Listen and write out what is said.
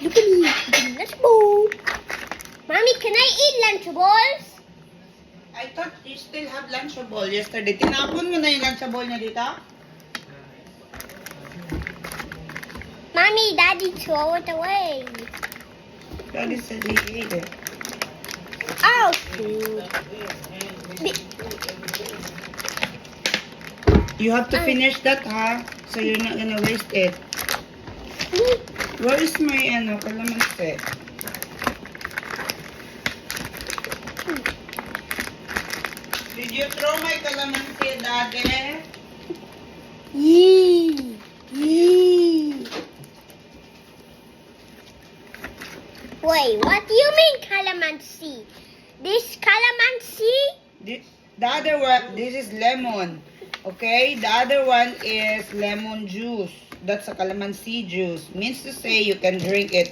Look at me. Lunchable. Mommy, can I eat Lunchables? I thought you still have Lunchable yesterday. Tinapon mo na yung Lunchable niya dito? Mommy, Daddy, throw it away. Daddy said he ate it. Oh, shoot. You have to finish that, ha? So you're not gonna waste it. Where is my, calamansi? Did you throw my calamansi, Daddy? Yee. Yee. Wait, what do you mean calamansi? This calamansi? The other one, this is lemon. Okay? The other one is lemon juice. That's a calamansi juice. Means to say you can drink it.